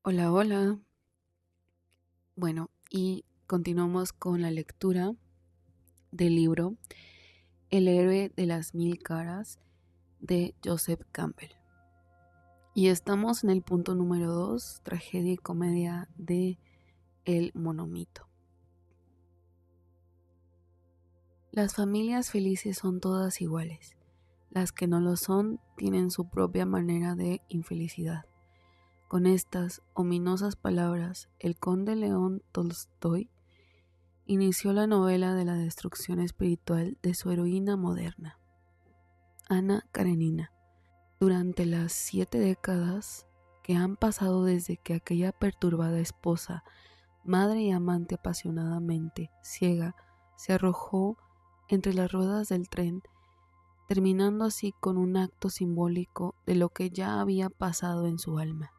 Hola, hola. Bueno, y continuamos con la lectura del libro El héroe de las mil caras de Joseph Campbell. Y estamos en el punto número 2, tragedia y comedia de El monomito. Las familias felices son todas iguales. Las que no lo son tienen su propia manera de infelicidad. Con estas ominosas palabras, el conde León Tolstoy inició la novela de la destrucción espiritual de su heroína moderna, Ana Karenina. Durante las 7 décadas que han pasado desde que aquella perturbada esposa, madre y amante apasionadamente ciega, se arrojó entre las ruedas del tren, terminando así con un acto simbólico de lo que ya había pasado en su alma.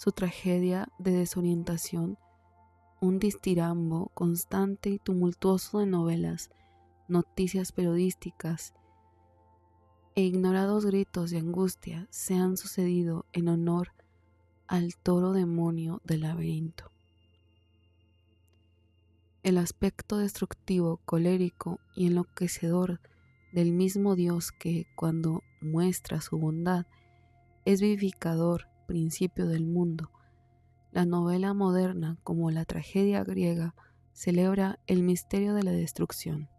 Su tragedia de desorientación, un distirambo constante y tumultuoso de novelas, noticias periodísticas e ignorados gritos de angustia se han sucedido en honor al toro demonio del laberinto. El aspecto destructivo, colérico y enloquecedor del mismo Dios que, cuando muestra su bondad, es vivificador, principio del mundo. La novela moderna, como la tragedia griega, celebra el misterio de la destrucción,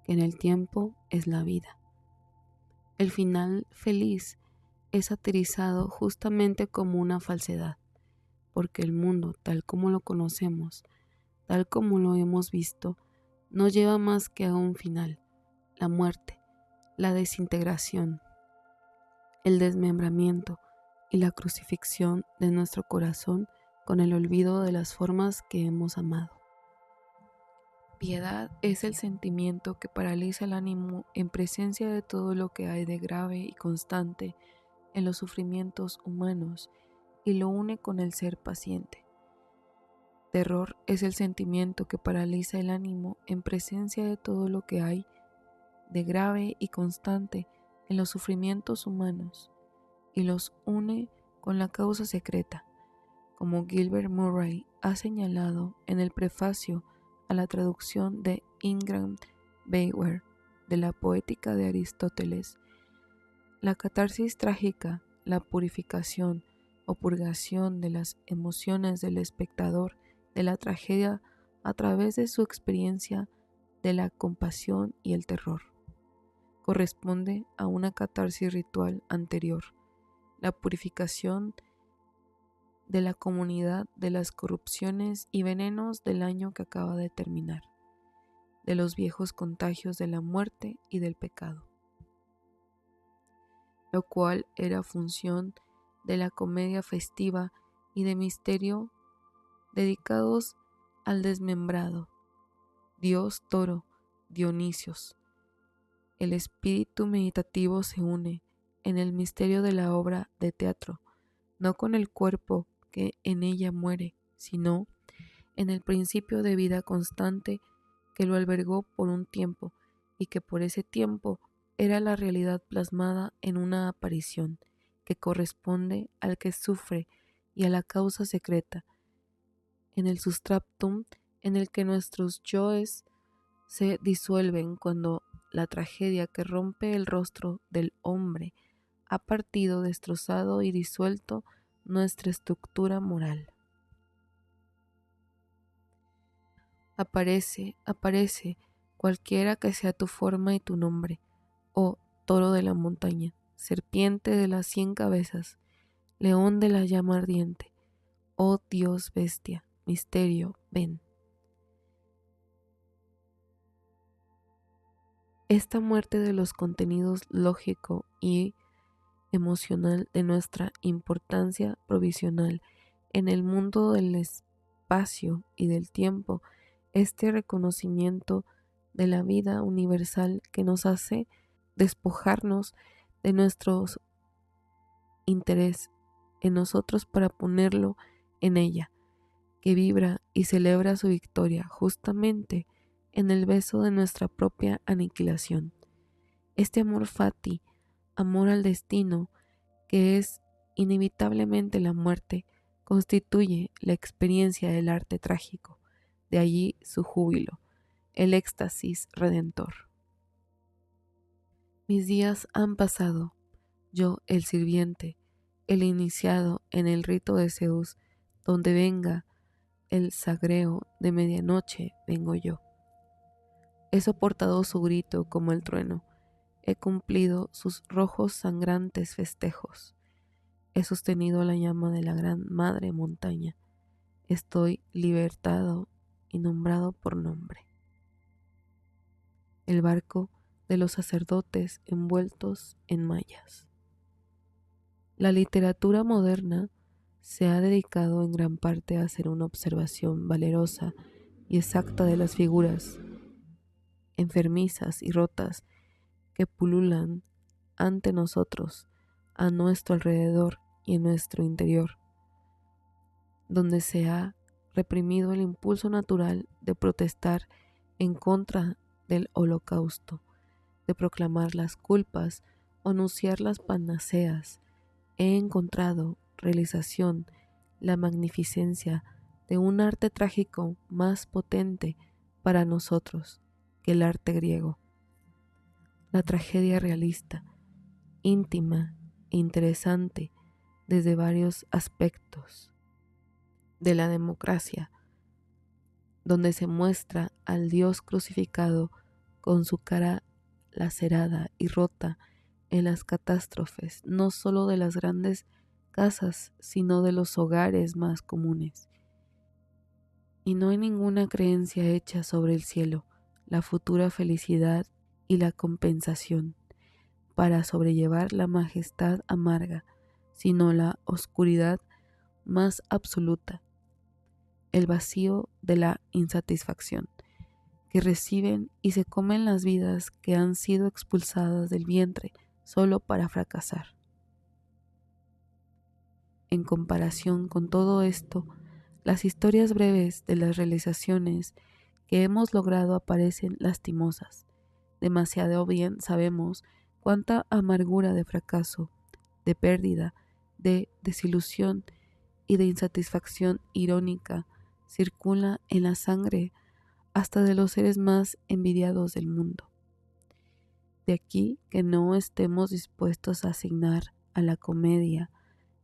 que en el tiempo es la vida. El final feliz es satirizado justamente como una falsedad, porque el mundo, tal como lo conocemos, tal como lo hemos visto, no lleva más que a un final: la muerte, la desintegración, el desmembramiento y la crucifixión de nuestro corazón con el olvido de las formas que hemos amado. Piedad es el sentimiento que paraliza el ánimo en presencia de todo lo que hay de grave y constante en los sufrimientos humanos y lo une con el ser paciente. Terror es el sentimiento que paraliza el ánimo en presencia de todo lo que hay de grave y constante en los sufrimientos humanos y los une con la causa secreta, como Gilbert Murray ha señalado en el prefacio a la traducción de Ingram Beyer de la Poética de Aristóteles. La catarsis trágica, la purificación o purgación de las emociones del espectador de la tragedia a través de su experiencia de la compasión y el terror, corresponde a una catarsis ritual anterior, la purificación de la comunidad de las corrupciones y venenos del año que acaba de terminar, de los viejos contagios de la muerte y del pecado, lo cual era función de la comedia festiva y de misterio dedicados al desmembrado, Dios toro, Dionisios. El espíritu meditativo se une en el misterio de la obra de teatro, no con el cuerpo que en ella muere, sino en el principio de vida constante que lo albergó por un tiempo y que por ese tiempo era la realidad plasmada en una aparición que corresponde al que sufre y a la causa secreta, en el substratum en el que nuestros yoes se disuelven cuando la tragedia que rompe el rostro del hombre ha partido, destrozado y disuelto nuestra estructura moral. Aparece, aparece, cualquiera que sea tu forma y tu nombre, oh toro de la montaña, serpiente de las 100 cabezas, león de la llama ardiente, oh Dios bestia, misterio, ven. Esta muerte de los contenidos lógico y emocional de nuestra importancia provisional en el mundo del espacio y del tiempo, este reconocimiento de la vida universal que nos hace despojarnos de nuestro interés en nosotros para ponerlo en ella, que vibra y celebra su victoria justamente en el beso de nuestra propia aniquilación. Este amor fati, amor al destino, que es Inevitablemente la muerte constituye la experiencia del arte trágico, de allí su júbilo, el éxtasis redentor. Mis días han pasado, yo el sirviente, el iniciado en el rito de Zeus, donde venga el sagreo de medianoche, vengo yo. He soportado su grito como el trueno, he cumplido sus rojos sangrantes festejos, he sostenido la llama de la gran madre montaña, estoy libertado y nombrado por nombre. El barco de los sacerdotes envueltos en mallas. La literatura moderna se ha dedicado en gran parte a hacer una observación valerosa y exacta de las figuras enfermizas y rotas que pululan ante nosotros, a nuestro alrededor y en nuestro interior, donde se ha reprimido el impulso natural de protestar en contra del holocausto, de proclamar las culpas o anunciar las panaceas. He encontrado realización, la magnificencia de un arte trágico más potente para nosotros que el arte griego. La tragedia realista, íntima e interesante desde varios aspectos de la democracia, donde se muestra al Dios crucificado con su cara lacerada y rota en las catástrofes, no solo de las grandes casas, sino de los hogares más comunes. Y no hay ninguna creencia hecha sobre el cielo, la futura felicidad y la compensación para sobrellevar la majestad amarga, sino la oscuridad más absoluta, el vacío de la insatisfacción, que reciben y se comen las vidas que han sido expulsadas del vientre solo para fracasar. En comparación con todo esto, las historias breves de las realizaciones que hemos logrado aparecen lastimosas. Demasiado bien sabemos cuánta amargura de fracaso, de pérdida, de desilusión y de insatisfacción irónica circula en la sangre hasta de los seres más envidiados del mundo. De aquí que no estemos dispuestos a asignar a la comedia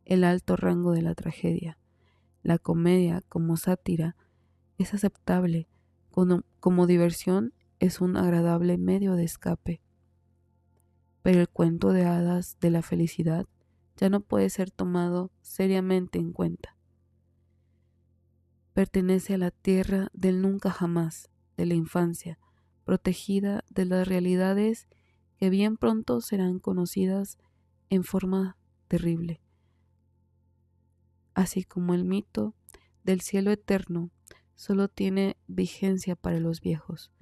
el alto rango de la tragedia. La comedia como sátira es aceptable, como diversión es un agradable medio de escape. Pero el cuento de hadas de la felicidad ya no puede ser tomado seriamente en cuenta. Pertenece a la tierra del nunca jamás, de la infancia, protegida de las realidades que bien pronto serán conocidas en forma terrible. Así como el mito del cielo eterno solo tiene vigencia para los viejos,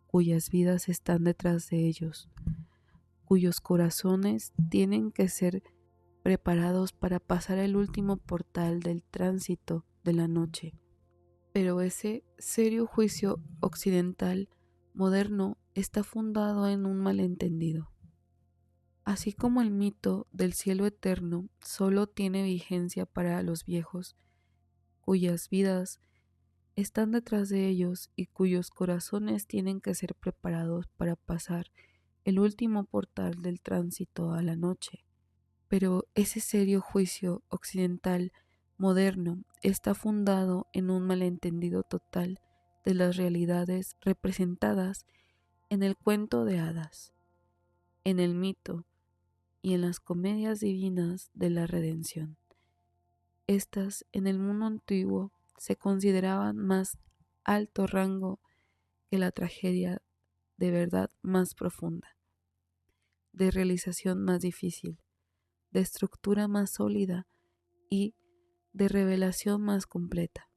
cuyas vidas están detrás de ellos, cuyos corazones tienen que ser preparados para pasar el último portal del tránsito de la noche. Pero ese serio juicio occidental moderno está fundado en un malentendido. Así como el mito del cielo eterno solo tiene vigencia para los viejos, cuyas vidas están detrás de ellos y cuyos corazones tienen que ser preparados para pasar el último portal del tránsito a la noche. Pero ese serio juicio occidental moderno está fundado en un malentendido total de las realidades representadas en el cuento de hadas, en el mito y en las comedias divinas de la redención. Estas en el mundo antiguo se consideraban más alto rango que la tragedia de verdad más profunda, de realización más difícil, de estructura más sólida y de revelación más completa.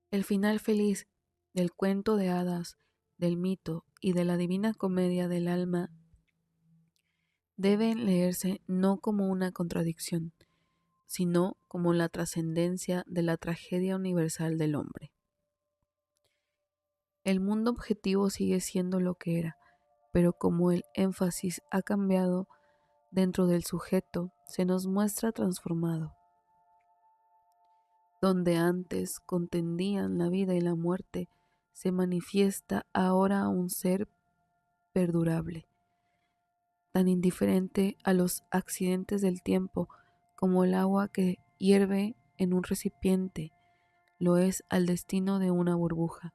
El final feliz del cuento de hadas, del mito y de la divina comedia del alma deben leerse no como una contradicción, sino como la trascendencia de la tragedia universal del hombre. El mundo objetivo sigue siendo lo que era, pero como el énfasis ha cambiado dentro del sujeto se nos muestra transformado. Donde antes contendían la vida y la muerte, se manifiesta ahora un ser perdurable, tan indiferente a los accidentes del tiempo como el agua que hierve en un recipiente lo es al destino de una burbuja,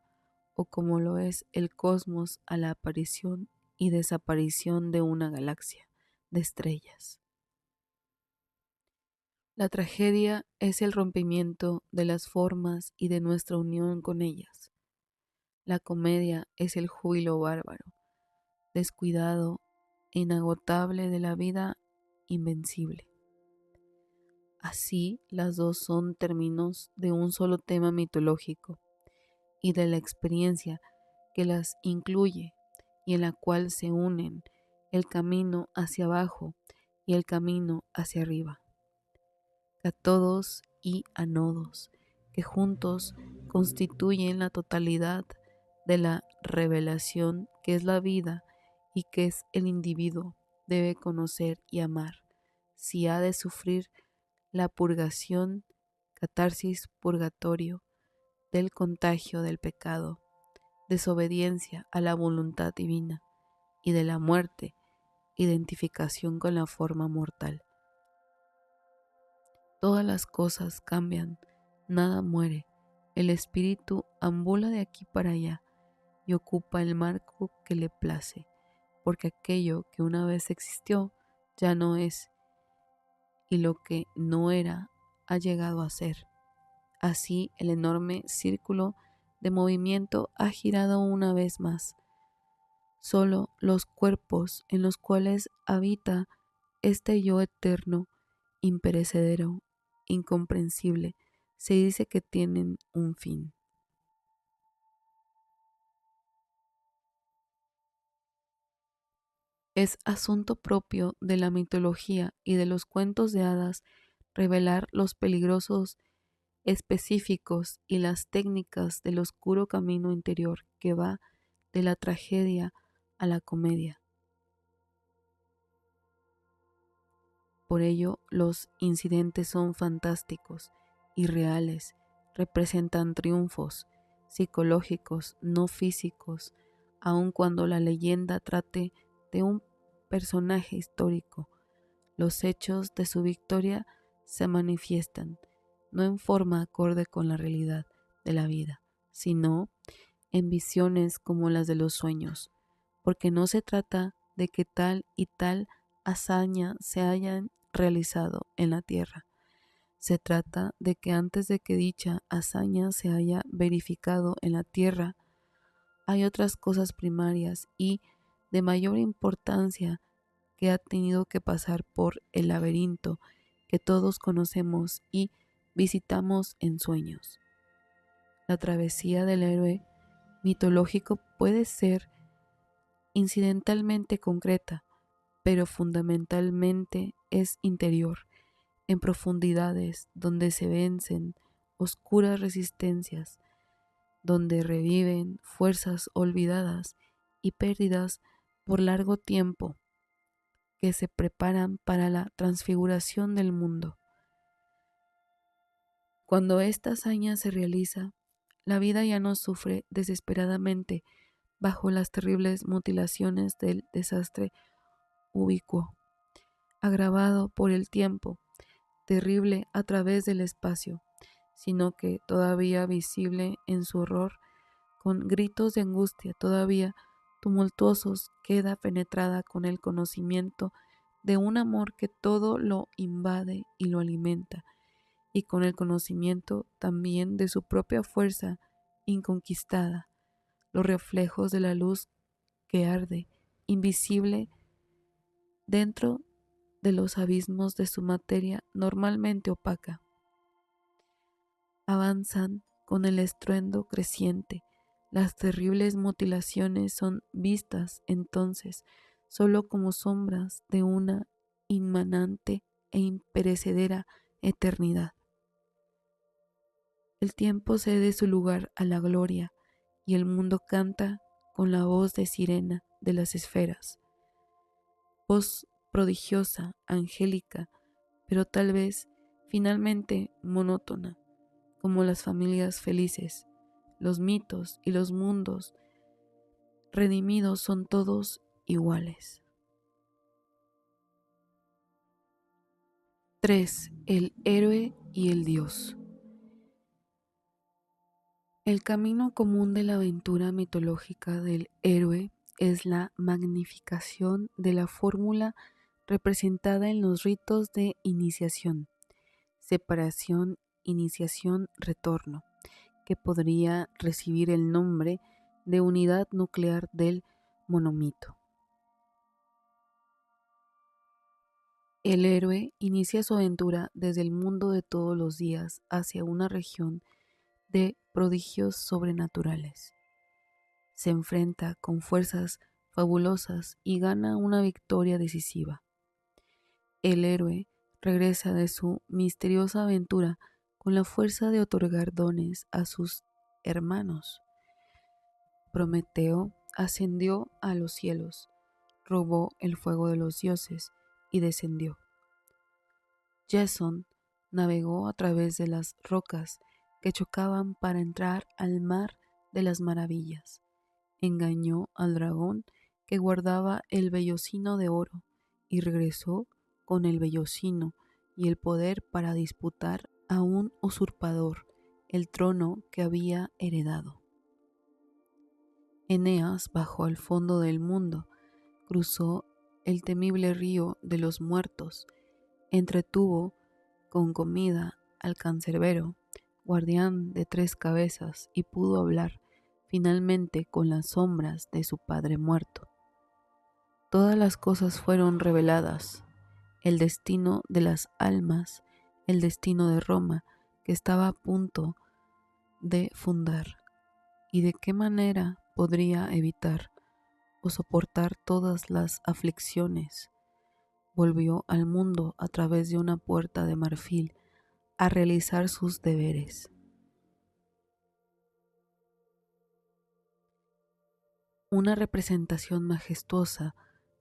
o como lo es el cosmos a la aparición y desaparición de una galaxia de estrellas. La tragedia es el rompimiento de las formas y de nuestra unión con ellas. La comedia es el júbilo bárbaro, descuidado e inagotable de la vida invencible. Así, las dos son términos de un solo tema mitológico y de la experiencia que las incluye y en la cual se unen el camino hacia abajo y el camino hacia arriba. Cátodos y ánodos, que juntos constituyen la totalidad de la revelación que es la vida y que es el individuo debe conocer y amar, si ha de sufrir la purgación, catarsis, purgatorio, del contagio del pecado, desobediencia a la voluntad divina, y de la muerte, identificación con la forma mortal. Todas las cosas cambian, nada muere, el espíritu ambula de aquí para allá y ocupa el marco que le place, porque aquello que una vez existió ya no es, y lo que no era ha llegado a ser. Así el enorme círculo de movimiento ha girado una vez más. Solo los cuerpos en los cuales habita este yo eterno, imperecedero, incomprensible, se dice que tienen un fin. Es asunto propio de la mitología y de los cuentos de hadas revelar los peligrosos específicos y las técnicas del oscuro camino interior que va de la tragedia a la comedia. Por ello, los incidentes son fantásticos, irreales, representan triunfos psicológicos, no físicos, aun cuando la leyenda trate de un personaje histórico. Los hechos de su victoria se manifiestan, no en forma acorde con la realidad de la vida, sino en visiones como las de los sueños, porque no se trata de que tal y tal hazaña se hayan realizado en la tierra. Se trata de que antes de que dicha hazaña se haya verificado en la tierra, hay otras cosas primarias y de mayor importancia que ha tenido que pasar por el laberinto que todos conocemos y visitamos en sueños. La travesía del héroe mitológico puede ser incidentalmente concreta, pero fundamentalmente es interior, en profundidades donde se vencen oscuras resistencias, donde reviven fuerzas olvidadas y perdidas por largo tiempo, que se preparan para la transfiguración del mundo. Cuando esta hazaña se realiza, la vida ya no sufre desesperadamente bajo las terribles mutilaciones del desastre ubicuo, agravado por el tiempo, terrible a través del espacio, sino que todavía visible en su horror, con gritos de angustia todavía tumultuosos, queda penetrada con el conocimiento de un amor que todo lo invade y lo alimenta, y con el conocimiento también de su propia fuerza inconquistada, los reflejos de la luz que arde, invisible, dentro de los abismos de su materia normalmente opaca. Avanzan con el estruendo creciente. Las terribles mutilaciones son vistas entonces solo como sombras de una inmanente e imperecedera eternidad. El tiempo cede su lugar a la gloria y el mundo canta con la voz de sirena de las esferas, voz prodigiosa, angélica, pero tal vez finalmente monótona, como las familias felices. Los mitos y los mundos redimidos son todos iguales. 3. El héroe y el dios. El camino común de la aventura mitológica del héroe es la magnificación de la fórmula representada en los ritos de iniciación, separación, iniciación, retorno, que podría recibir el nombre de unidad nuclear del monomito. El héroe inicia su aventura desde el mundo de todos los días hacia una región de prodigios sobrenaturales. Se enfrenta con fuerzas fabulosas y gana una victoria decisiva. El héroe regresa de su misteriosa aventura con la fuerza de otorgar dones a sus hermanos. Prometeo ascendió a los cielos, robó el fuego de los dioses y descendió. Jason navegó a través de las rocas que chocaban para entrar al mar de las maravillas. Engañó al dragón que guardaba el vellocino de oro y regresó con el vellocino y el poder para disputar a un usurpador el trono que había heredado. Eneas bajó al fondo del mundo, cruzó el temible río de los muertos, entretuvo con comida al cancerbero, guardián de 3 cabezas, y pudo hablar finalmente con las sombras de su padre muerto. Todas las cosas fueron reveladas, el destino de las almas, el destino de Roma, que estaba a punto de fundar, y de qué manera podría evitar o soportar todas las aflicciones. Volvió al mundo a través de una puerta de marfil a realizar sus deberes. Una representación majestuosa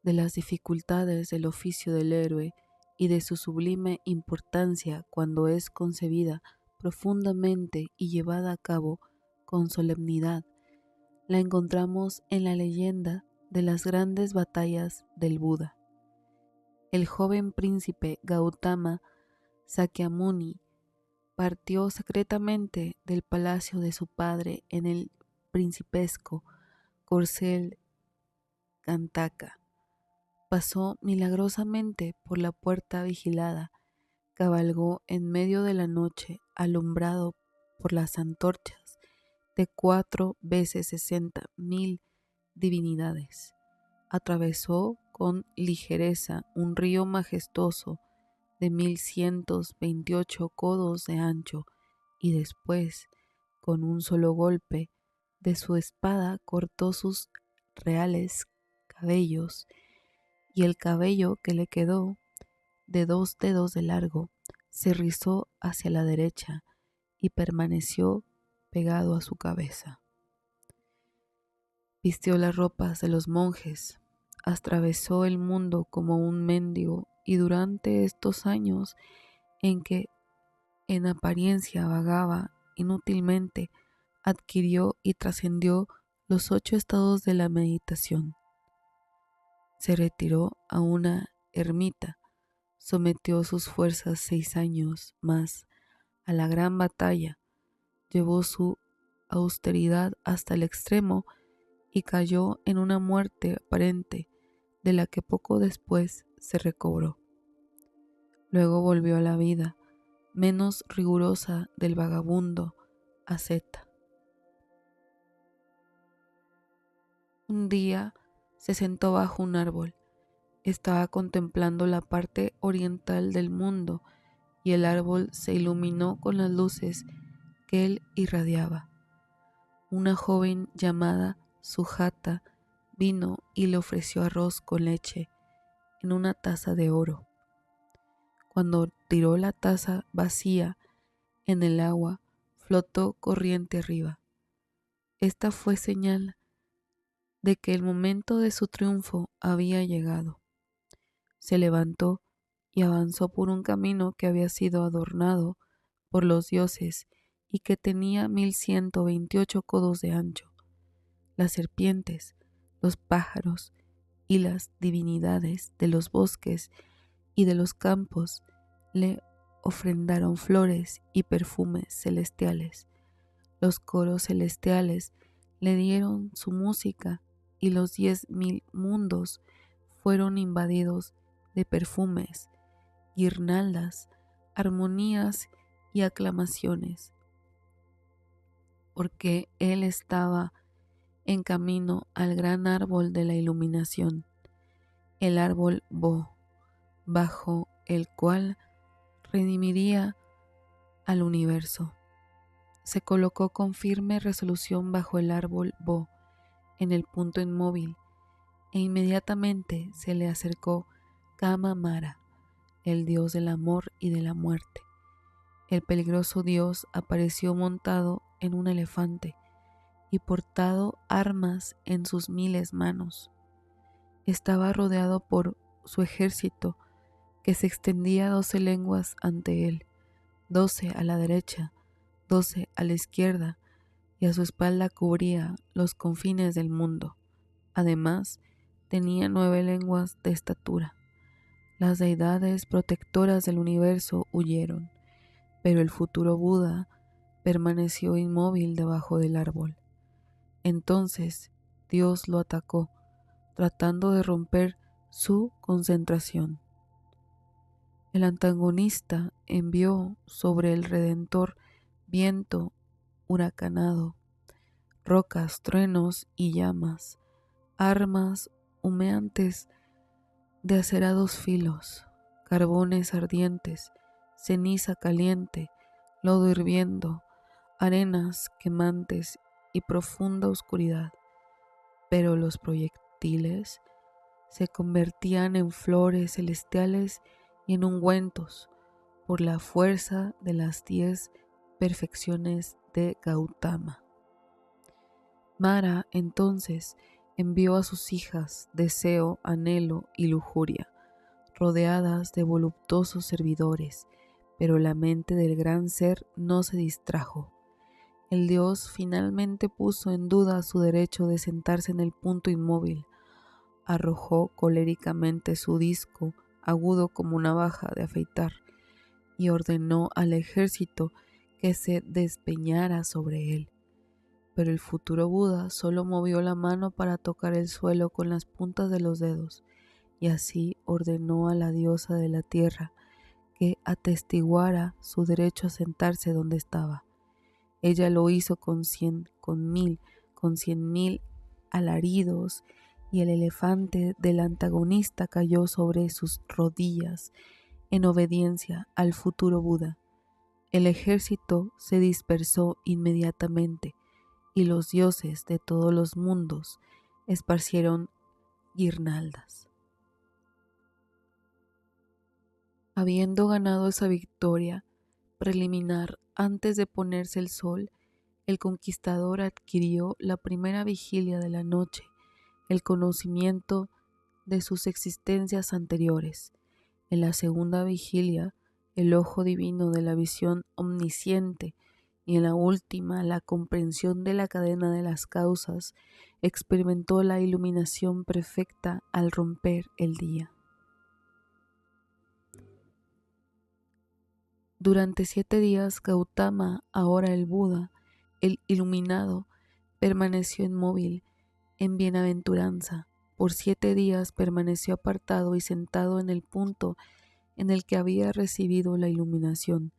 de las dificultades del oficio del héroe y de su sublime importancia cuando es concebida profundamente y llevada a cabo con solemnidad, la encontramos en la leyenda de las grandes batallas del Buda. El joven príncipe Gautama Sakyamuni partió secretamente del palacio de su padre en el principesco corcel Gantaka. Pasó milagrosamente por la puerta vigilada, cabalgó en medio de la noche alumbrado por las antorchas de 4 veces 60.000 divinidades. Atravesó con ligereza un río majestuoso de 1128 codos de ancho y después, con un solo golpe de su espada, cortó sus reales cabellos, y el cabello que le quedó, de 2 dedos de largo, se rizó hacia la derecha y permaneció pegado a su cabeza. Vistió las ropas de los monjes, atravesó el mundo como un mendigo, y durante estos años en que en apariencia vagaba inútilmente, adquirió y trascendió los 8 estados de la meditación. Se retiró a una ermita, sometió sus fuerzas 6 años más a la gran batalla, llevó su austeridad hasta el extremo y cayó en una muerte aparente de la que poco después se recobró. Luego volvió a la vida menos rigurosa del vagabundo asceta. Un día se sentó bajo un árbol. Estaba contemplando la parte oriental del mundo y el árbol se iluminó con las luces que él irradiaba. Una joven llamada Sujata vino y le ofreció arroz con leche en una taza de oro. Cuando tiró la taza vacía en el agua, flotó corriente arriba. Esta fue señal de que el momento de su triunfo había llegado. se levantó y avanzó por un camino que había sido adornado por los dioses y que tenía 1128 codos de ancho. Las serpientes, los pájaros y las divinidades de los bosques y de los campos le ofrendaron flores y perfumes celestiales. Los coros celestiales le dieron su música y los 10.000 mundos fueron invadidos de perfumes, guirnaldas, armonías y aclamaciones, porque él estaba en camino al gran árbol de la iluminación, el árbol Bo, bajo el cual redimiría al universo. Se colocó con firme resolución bajo el árbol Bo, en el punto inmóvil, e inmediatamente se le acercó Kama Mara, el dios del amor y de la muerte. El peligroso dios apareció montado en un elefante y portado armas en sus 1000 manos. Estaba rodeado por su ejército, que se extendía 12 lenguas ante él, 12 a la derecha, 12 a la izquierda, y a su espalda cubría los confines del mundo. Además, tenía 9 lenguas de estatura. Las deidades protectoras del universo huyeron, pero el futuro Buda permaneció inmóvil debajo del árbol. Entonces Dios lo atacó, tratando de romper su concentración. El antagonista envió sobre el Redentor viento huracanado, rocas, truenos y llamas, armas humeantes de acerados filos, carbones ardientes, ceniza caliente, lodo hirviendo, arenas quemantes y profunda oscuridad. Pero los proyectiles se convertían en flores celestiales y en ungüentos por la fuerza de las 10 perfecciones de Gautama. Mara entonces envió a sus hijas deseo, anhelo y lujuria, rodeadas de voluptuosos servidores, pero la mente del gran ser no se distrajo. El dios finalmente puso en duda su derecho de sentarse en el punto inmóvil, arrojó coléricamente su disco agudo como navaja de afeitar y ordenó al ejército que se despeñara sobre él. Pero el futuro Buda solo movió la mano para tocar el suelo con las puntas de los dedos, y así ordenó a la diosa de la tierra que atestiguara su derecho a sentarse donde estaba. Ella lo hizo con 100.000 alaridos, y el elefante del antagonista cayó sobre sus rodillas en obediencia al futuro Buda. El ejército se dispersó inmediatamente y los dioses de todos los mundos esparcieron guirnaldas. Habiendo ganado esa victoria preliminar antes de ponerse el sol, el conquistador adquirió la primera vigilia de la noche el conocimiento de sus existencias anteriores. En la segunda vigilia, el ojo divino de la visión omnisciente, y en la última, la comprensión de la cadena de las causas, experimentó la iluminación perfecta al romper el día. Durante 7 días, Gautama, ahora el Buda, el iluminado, permaneció inmóvil en bienaventuranza. Por 7 días permaneció apartado y sentado en el punto en el que había recibido la iluminación.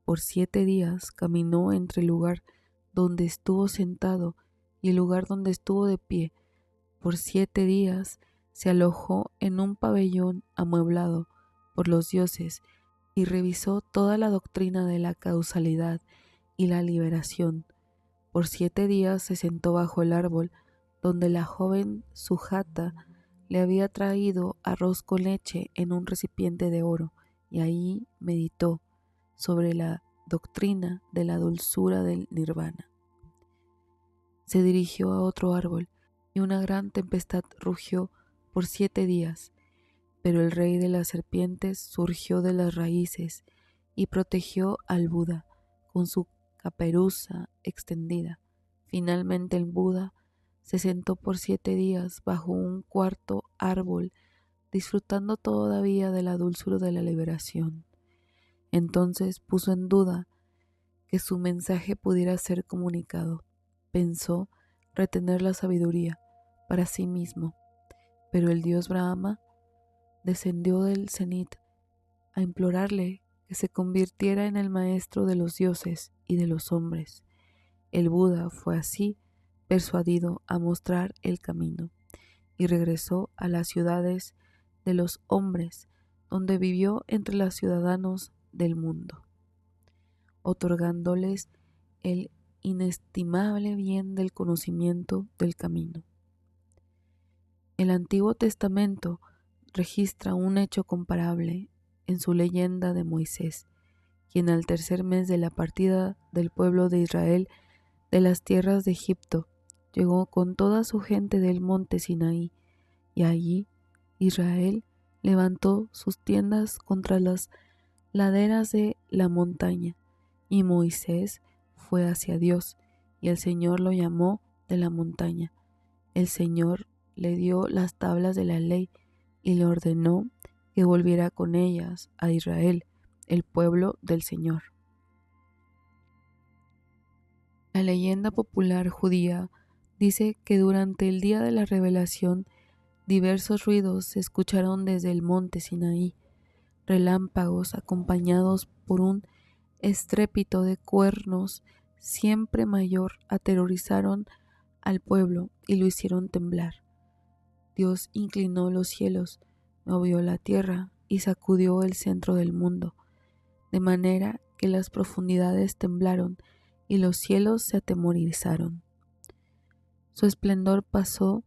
Por 7 días caminó entre el lugar donde estuvo sentado y el lugar donde estuvo de pie. Por 7 días se alojó en un pabellón amueblado por los dioses y revisó toda la doctrina de la causalidad y la liberación. Por 7 días se sentó bajo el árbol donde la joven Sujata le había traído arroz con leche en un recipiente de oro, y ahí meditó sobre la doctrina de la dulzura del nirvana. Se dirigió a otro árbol y una gran tempestad rugió por 7 días. Pero el rey de las serpientes surgió de las raíces y protegió al Buda con su caperuza extendida. Finalmente el Buda se sentó por 7 días bajo un cuarto árbol, disfrutando todavía de la dulzura de la liberación. Entonces puso en duda que su mensaje pudiera ser comunicado. Pensó retener la sabiduría para sí mismo, pero el dios Brahma descendió del cenit a implorarle que se convirtiera en el maestro de los dioses y de los hombres. El Buda fue así persuadido a mostrar el camino y regresó a las ciudades de los hombres, donde vivió entre los ciudadanos del mundo, otorgándoles el inestimable bien del conocimiento del camino. El Antiguo Testamento registra un hecho comparable en su leyenda de Moisés, quien al tercer mes de la partida del pueblo de Israel de las tierras de Egipto, llegó con toda su gente del monte Sinaí, y allí Israel levantó sus tiendas contra las laderas de la montaña, y Moisés fue hacia Dios, y el Señor lo llamó de la montaña. El Señor le dio las tablas de la ley y le ordenó que volviera con ellas a Israel, el pueblo del Señor. La leyenda popular judía dice que durante el día de la revelación diversos ruidos se escucharon desde el monte Sinaí. Relámpagos acompañados por un estrépito de cuernos siempre mayor aterrorizaron al pueblo y lo hicieron temblar. Dios inclinó los cielos, movió la tierra y sacudió el centro del mundo, de manera que las profundidades temblaron y los cielos se atemorizaron. Su esplendor pasó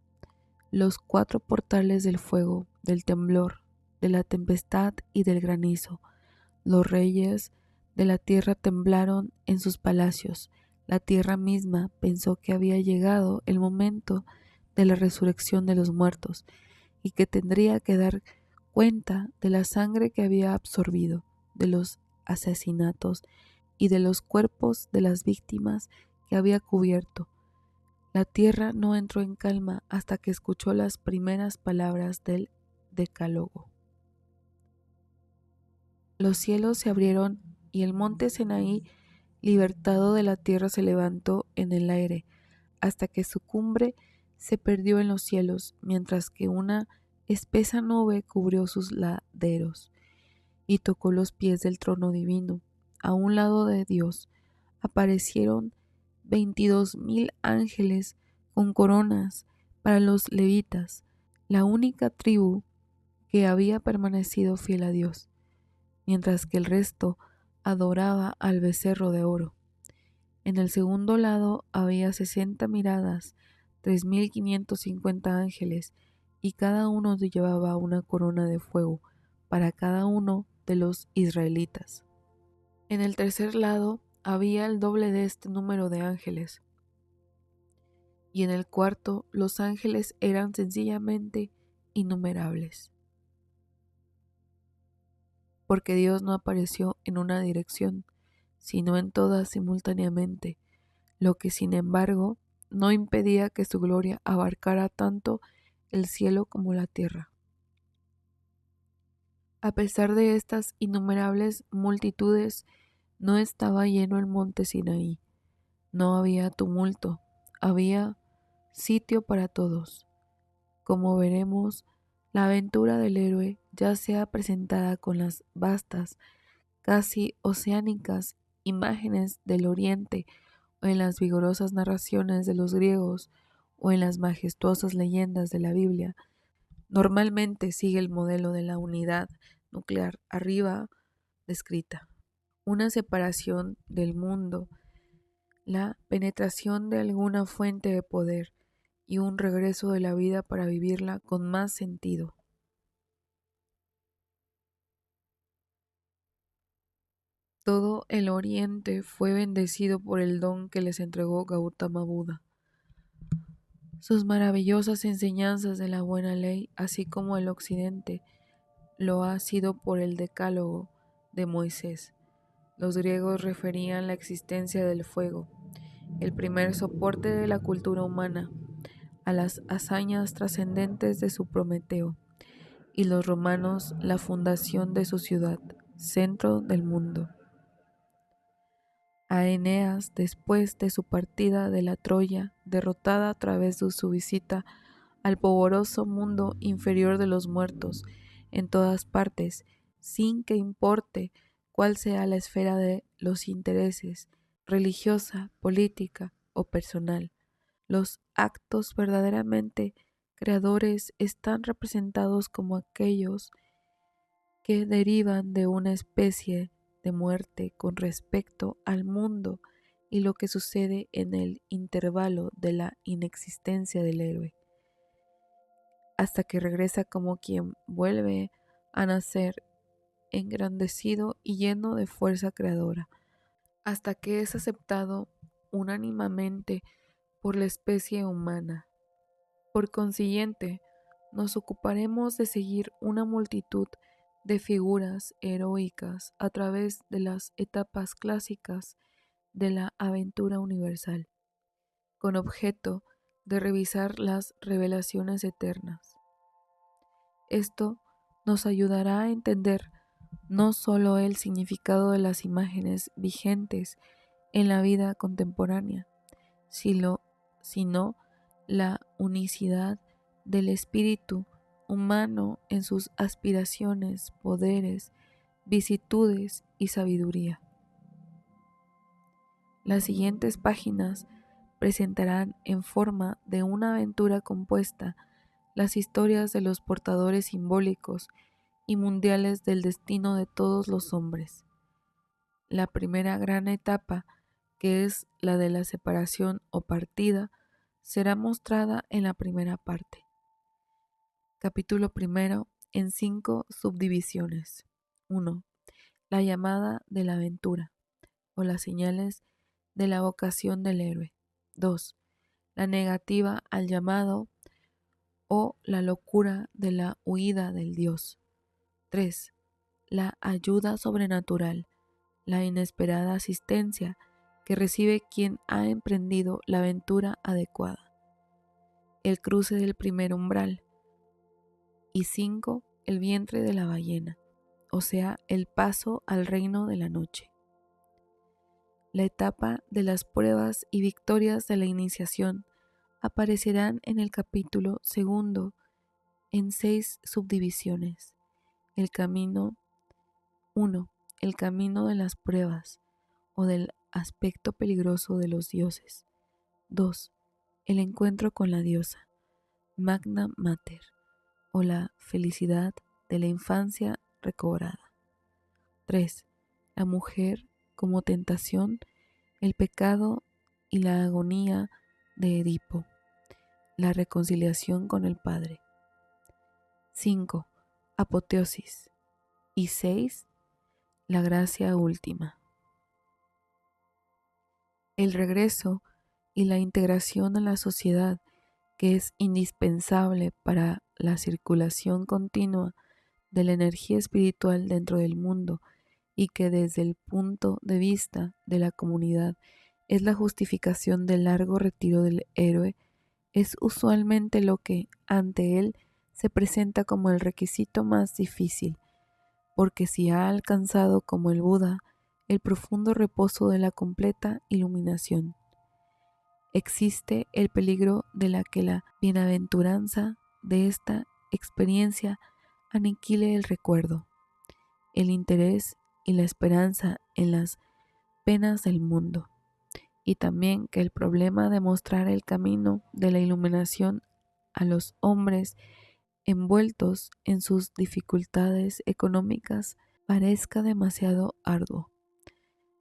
los 4 portales del fuego, del temblor, de la tempestad y del granizo. Los reyes de la tierra temblaron en sus palacios. La tierra misma pensó que había llegado el momento de la resurrección de los muertos y que tendría que dar cuenta de la sangre que había absorbido, de los asesinatos y de los cuerpos de las víctimas que había cubierto. La tierra no entró en calma hasta que escuchó las primeras palabras del Decálogo. Los cielos se abrieron y el monte Sinaí, libertado de la tierra, se levantó en el aire hasta que su cumbre se perdió en los cielos, mientras que una espesa nube cubrió sus laderos y tocó los pies del trono divino. A un lado de Dios aparecieron 22,000 ángeles con coronas para los levitas, la única tribu que había permanecido fiel a Dios, mientras que el resto adoraba al becerro de oro. En el segundo lado había 60 miradas, 3,550 ángeles, y cada uno llevaba una corona de fuego para cada uno de los israelitas. En el tercer lado había el doble de este número de ángeles, y en el cuarto los ángeles eran sencillamente innumerables, porque Dios no apareció en una dirección, sino en todas simultáneamente, lo que sin embargo no impedía que su gloria abarcara tanto el cielo como la tierra. A pesar de estas innumerables multitudes, no estaba lleno el monte Sinaí, no había tumulto, había sitio para todos. Como veremos, la aventura del héroe, ya sea presentada con las vastas, casi oceánicas imágenes del oriente, o en las vigorosas narraciones de los griegos, o en las majestuosas leyendas de la Biblia, normalmente sigue el modelo de la unidad nuclear arriba descrita. Una separación del mundo, la penetración de alguna fuente de poder y un regreso de la vida para vivirla con más sentido. Todo el oriente fue bendecido por el don que les entregó Gautama Buda. Sus maravillosas enseñanzas de la buena ley, así como el occidente, lo ha sido por el Decálogo de Moisés. Los griegos referían la existencia del fuego, el primer soporte de la cultura humana, a las hazañas trascendentes de su Prometeo, y los romanos la fundación de su ciudad, centro del mundo. A Eneas, después de su partida de la Troya, derrotada a través de su visita al polvoroso mundo inferior de los muertos, en todas partes, sin que importe cuál sea la esfera de los intereses, religiosa, política o personal. Los actos verdaderamente creadores están representados como aquellos que derivan de una especie de muerte con respecto al mundo y lo que sucede en el intervalo de la inexistencia del héroe, hasta que regresa como quien vuelve a nacer engrandecido y lleno de fuerza creadora, hasta que es aceptado unánimemente por la especie humana. Por consiguiente, nos ocuparemos de seguir una multitud de figuras heroicas a través de las etapas clásicas de la aventura universal, con objeto de revisar las revelaciones eternas. Esto nos ayudará a entender no solo el significado de las imágenes vigentes en la vida contemporánea, sino la unicidad del espíritu humano en sus aspiraciones, poderes, vicitudes y sabiduría. Las siguientes páginas presentarán en forma de una aventura compuesta las historias de los portadores simbólicos y mundiales del destino de todos los hombres. La primera gran etapa, que es la de la separación o partida, será mostrada en la primera parte. Capítulo primero, en 5 subdivisiones. 1. La llamada de la aventura, o las señales de la vocación del héroe. 2. La negativa al llamado o la locura de la huida del Dios. 3. La ayuda sobrenatural, la inesperada asistencia que recibe quien ha emprendido la aventura adecuada. El cruce del primer umbral. Y 5. El vientre de la ballena, o sea, el paso al reino de la noche. La etapa de las pruebas y victorias de la iniciación aparecerán en el capítulo segundo en 6 subdivisiones. El camino 1. El camino de las pruebas o del aspecto peligroso de los dioses. 2. El encuentro con la diosa, Magna Mater, o la felicidad de la infancia recobrada. 3. La mujer como tentación, el pecado y la agonía de Edipo, la reconciliación con el Padre. 5. Apoteosis. Y 6. La gracia última. El regreso y la integración en la sociedad, que es indispensable para la circulación continua de la energía espiritual dentro del mundo y que desde el punto de vista de la comunidad es la justificación del largo retiro del héroe, es usualmente lo que ante él se presenta como el requisito más difícil, porque si ha alcanzado como el Buda el profundo reposo de la completa iluminación, existe el peligro de que la bienaventuranza de esta experiencia aniquile el recuerdo, el interés y la esperanza en las penas del mundo, y también que el problema de mostrar el camino de la iluminación a los hombres envueltos en sus dificultades económicas parezca demasiado arduo.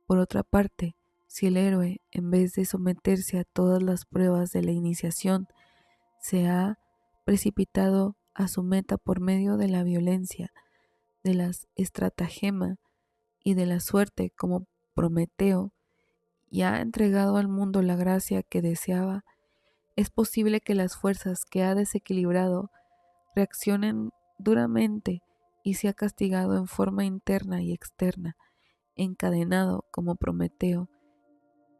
Por otra parte, si el héroe, en vez de someterse a todas las pruebas de la iniciación, se ha precipitado a su meta por medio de la violencia, de las estratagema y de la suerte como Prometeo, y ha entregado al mundo la gracia que deseaba, es posible que las fuerzas que ha desequilibrado reaccionen duramente y se ha castigado en forma interna y externa, encadenado como Prometeo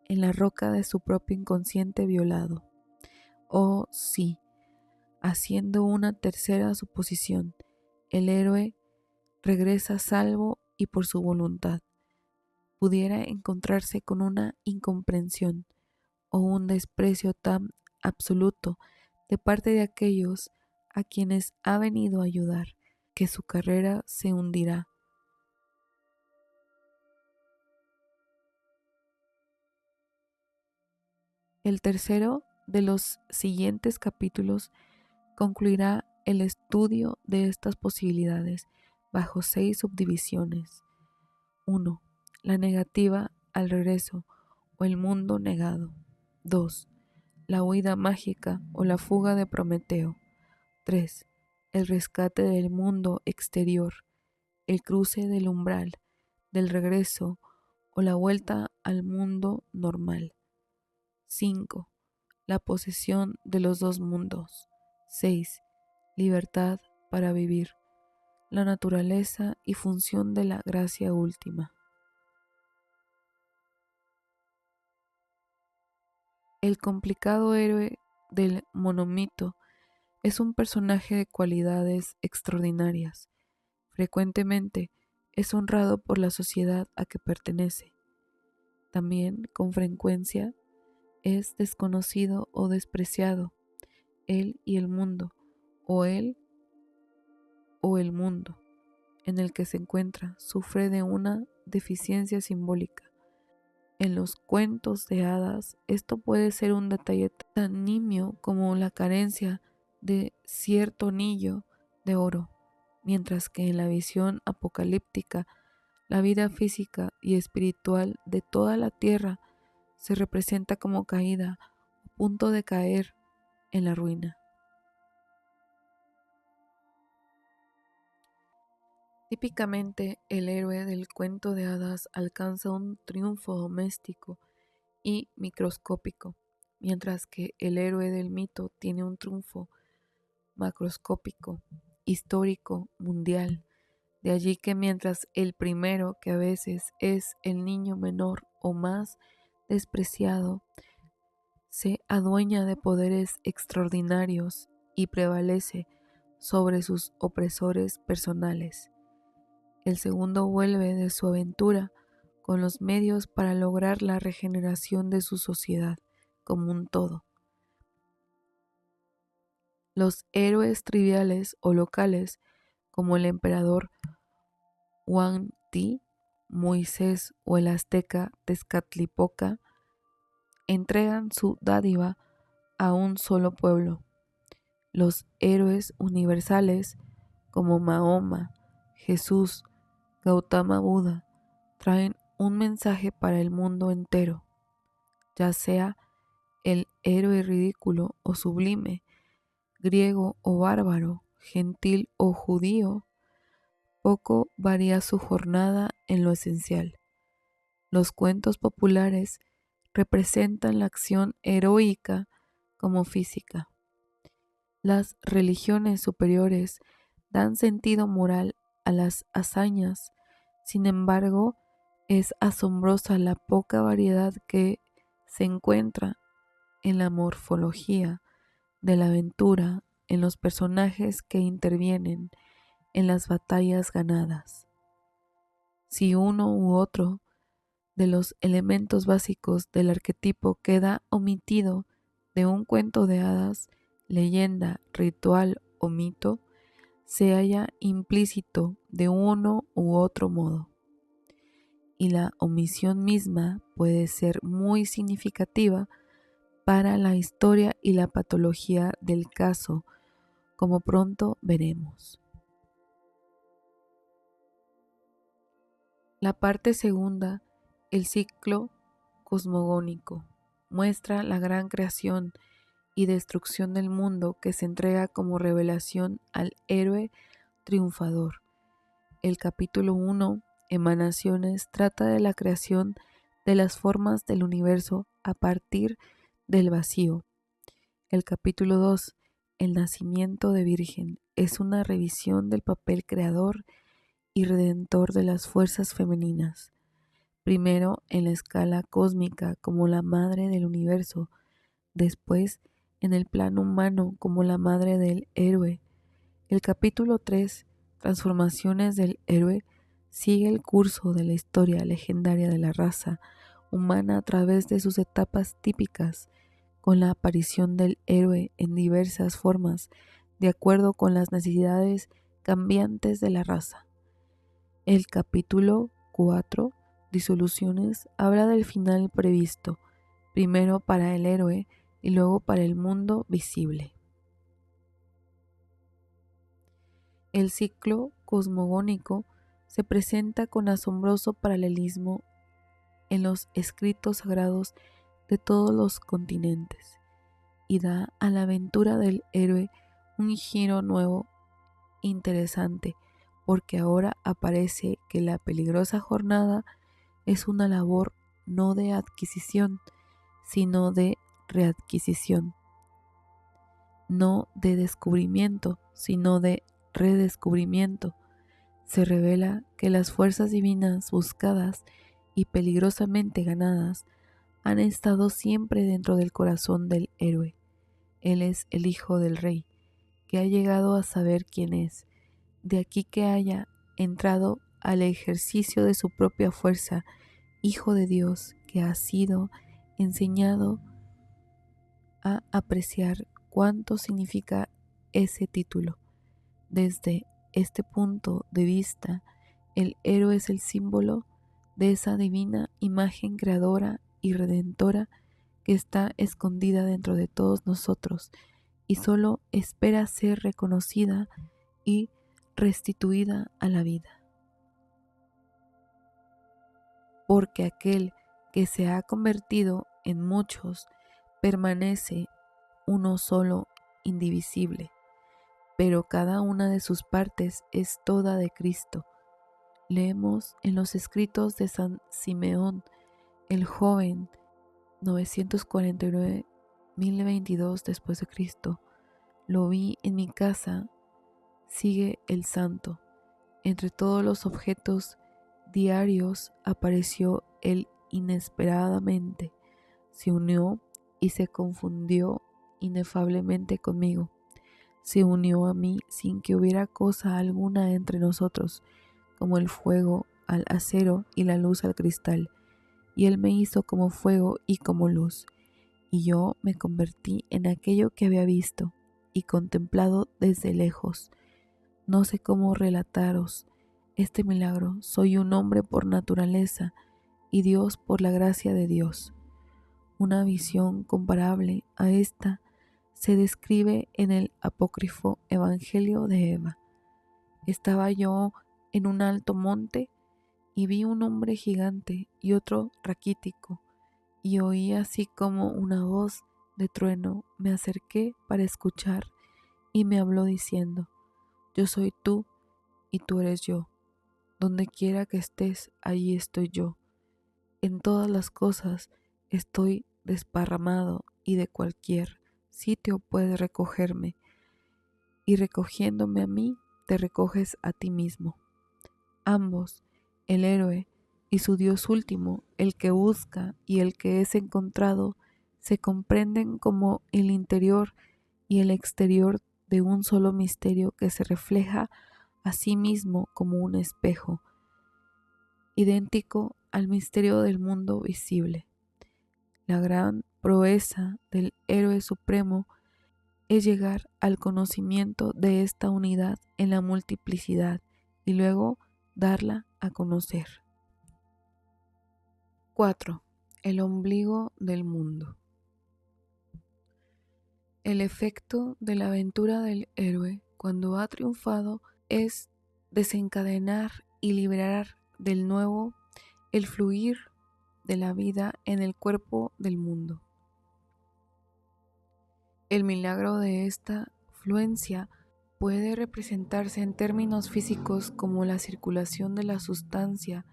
en la roca de su propio inconsciente violado. Oh, sí, haciendo una tercera suposición, el héroe regresa salvo y por su voluntad. Pudiera encontrarse con una incomprensión o un desprecio tan absoluto de parte de aquellos a quienes ha venido a ayudar, que su carrera se hundirá. El tercero de los siguientes capítulos concluirá el estudio de estas posibilidades bajo 6 subdivisiones. 1. La negativa al regreso o el mundo negado. 2. La huida mágica o la fuga de Prometeo. 3. El rescate del mundo exterior, el cruce del umbral, del regreso o la vuelta al mundo normal. 5. La posesión de los dos mundos. 6. Libertad para vivir. La naturaleza y función de la gracia última. El complicado héroe del monomito es un personaje de cualidades extraordinarias. Frecuentemente es honrado por la sociedad a que pertenece. También, con frecuencia, es desconocido o despreciado. Él y el mundo, o él o el mundo en el que se encuentra, sufre de una deficiencia simbólica. En los cuentos de hadas, esto puede ser un detalle tan nimio como la carencia de cierto anillo de oro, mientras que en la visión apocalíptica, la vida física y espiritual de toda la tierra se representa como caída o punto de caer en la ruina. Típicamente, el héroe del cuento de hadas alcanza un triunfo doméstico y microscópico, mientras que el héroe del mito tiene un triunfo macroscópico, histórico, mundial. De allí que mientras el primero, que a veces es el niño menor o más despreciado, se adueña de poderes extraordinarios y prevalece sobre sus opresores personales, el segundo vuelve de su aventura con los medios para lograr la regeneración de su sociedad como un todo. Los héroes triviales o locales, como el emperador Huang Ti, Moisés o el azteca Tezcatlipoca, entregan su dádiva a un solo pueblo. Los héroes universales, como Mahoma, Jesús, Gautama Buda, traen un mensaje para el mundo entero, ya sea el héroe ridículo o sublime, griego o bárbaro, gentil o judío, poco varía su jornada en lo esencial. Los cuentos populares representan la acción heroica como física. Las religiones superiores dan sentido moral a las hazañas. Sin embargo, es asombrosa la poca variedad que se encuentra en la morfología de la aventura, en los personajes que intervienen, en las batallas ganadas. Si uno u otro de los elementos básicos del arquetipo queda omitido de un cuento de hadas, leyenda, ritual o mito, se halla implícito de uno u otro modo. Y la omisión misma puede ser muy significativa para la historia y la patología del caso, como pronto veremos. La parte segunda, el ciclo cosmogónico, muestra la gran creación y destrucción del mundo que se entrega como revelación al héroe triunfador. El capítulo 1, Emanaciones, trata de la creación de las formas del universo a partir del vacío. El capítulo 2, El nacimiento de virgen es una revisión del papel creador y redentor de las fuerzas femeninas, primero en la escala cósmica como la madre del universo, después en el plano humano como la madre del héroe. El capítulo 3, Transformaciones del héroe, sigue el curso de la historia legendaria de la raza humana a través de sus etapas típicas, con la aparición del héroe en diversas formas, de acuerdo con las necesidades cambiantes de la raza. El capítulo 4, Disoluciones, habla del final previsto, primero para el héroe y luego para el mundo visible. El ciclo cosmogónico se presenta con asombroso paralelismo en los escritos sagrados de todos los continentes y da a la aventura del héroe un giro nuevo interesante, porque ahora aparece que la peligrosa jornada es una labor no de adquisición, sino de readquisición, no de descubrimiento, sino de redescubrimiento. Se revela que las fuerzas divinas buscadas y peligrosamente ganadas han estado siempre dentro del corazón del héroe. Él es el hijo del rey, que ha llegado a saber quién es. De aquí que haya entrado al ejercicio de su propia fuerza, hijo de Dios, que ha sido enseñado a apreciar cuánto significa ese título. Desde este punto de vista, el héroe es el símbolo de esa divina imagen creadora y redentora que está escondida dentro de todos nosotros y solo espera ser reconocida y restituida a la vida. Porque aquel que se ha convertido en muchos permanece uno solo, indivisible, pero cada una de sus partes es toda de Cristo. Leemos en los escritos de San Simeón el joven 949-1022 después de Cristo. Lo vi en mi casa, sigue el santo. Entre todos los objetos diarios apareció él inesperadamente, se unió y se confundió inefablemente conmigo. Se unió a mí sin que hubiera cosa alguna entre nosotros, como el fuego al acero y la luz al cristal, y él me hizo como fuego y como luz, y yo me convertí en aquello que había visto y contemplado desde lejos. No sé cómo relataros este milagro. Soy un hombre por naturaleza y Dios por la gracia de Dios. Una visión comparable a esta se describe en el apócrifo Evangelio de Eva. Estaba yo en un alto monte y vi un hombre gigante y otro raquítico, y oí así como una voz de trueno. Me acerqué para escuchar y me habló diciendo: yo soy tú y tú eres yo. Donde quiera que estés, allí estoy yo. En todas las cosas estoy desparramado y de cualquier sitio puedes recogerme, y recogiéndome a mí, te recoges a ti mismo. Ambos, el héroe y su Dios último, el que busca y el que es encontrado, se comprenden como el interior y el exterior de un solo misterio que se refleja a sí mismo como un espejo, idéntico al misterio del mundo visible. La gran proeza del héroe supremo es llegar al conocimiento de esta unidad en la multiplicidad y luego darla a conocer. 4. El ombligo del mundo. El efecto de la aventura del héroe cuando ha triunfado es desencadenar y liberar del nuevo el fluir de la vida en el cuerpo del mundo. El milagro de esta fluencia puede representarse en términos físicos como la circulación de la sustancia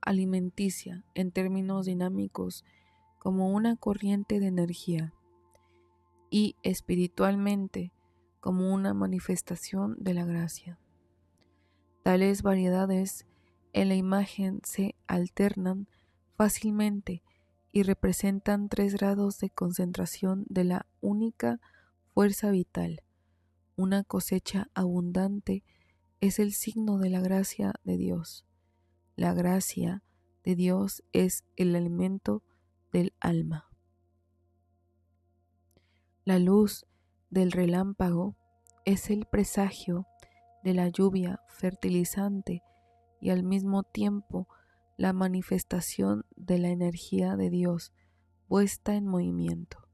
alimenticia, en términos dinámicos como una corriente de energía, y espiritualmente como una manifestación de la gracia. Tales variedades en la imagen se alternan fácilmente y representan 3 grados de concentración de la única fuerza vital. Una cosecha abundante es el signo de la gracia de Dios. La gracia de Dios es el alimento del alma. La luz del relámpago es el presagio de la lluvia fertilizante y al mismo tiempo la manifestación de la energía de Dios puesta en movimiento.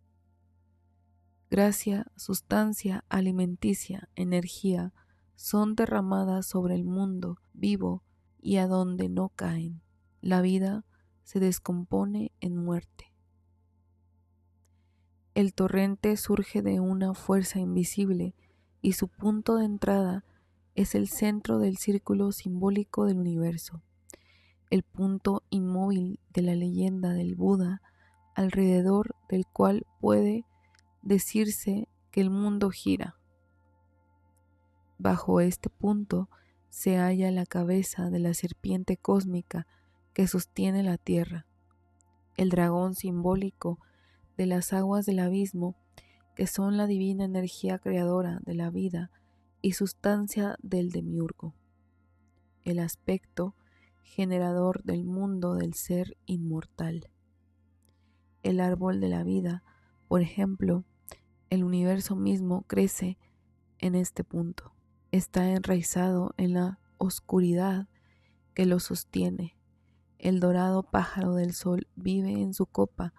Gracia, sustancia alimenticia, energía, son derramadas sobre el mundo vivo y a donde no caen. La vida se descompone en muerte. El torrente surge de una fuerza invisible y su punto de entrada es el centro del círculo simbólico del universo, el punto inmóvil de la leyenda del Buda, alrededor del cual puede decirse que el mundo gira. Bajo este punto se halla la cabeza de la serpiente cósmica que sostiene la tierra, el dragón simbólico de las aguas del abismo, que son la divina energía creadora de la vida y sustancia del demiurgo, el aspecto generador del mundo del ser inmortal. El árbol de la vida, por ejemplo, el universo mismo crece en este punto. Está enraizado en la oscuridad que lo sostiene. El dorado pájaro del sol vive en su copa.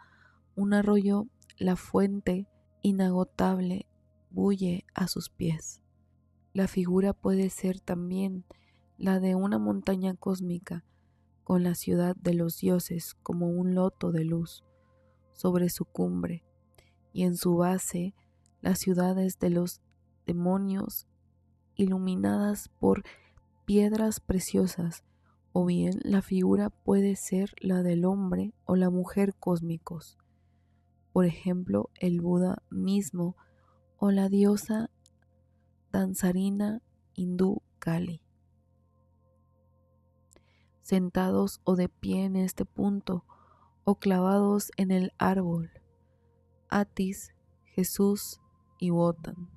Un arroyo, la fuente inagotable, bulle a sus pies. La figura puede ser también la de una montaña cósmica, con la ciudad de los dioses como un loto de luz sobre su cumbre, y en su base las ciudades de los demonios iluminadas por piedras preciosas, o bien la figura puede ser la del hombre o la mujer cósmicos, por ejemplo el Buda mismo o la diosa danzarina hindú Kali. Sentados o de pie en este punto, o clavados en el árbol, Atis, Jesús y Wotan,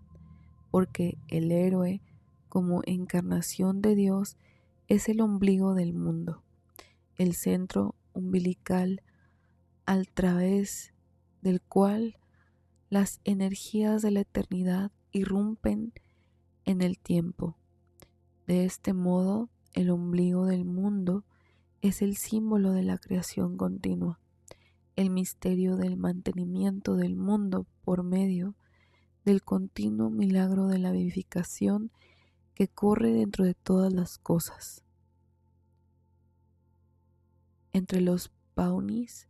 porque el héroe, como encarnación de Dios, es el ombligo del mundo, el centro umbilical al través del cual las energías de la eternidad irrumpen en el tiempo. De este modo, el ombligo del mundo es el símbolo de la creación continua, el misterio del mantenimiento del mundo por medio del continuo milagro de la vivificación que corre dentro de todas las cosas. Entre los Pawnees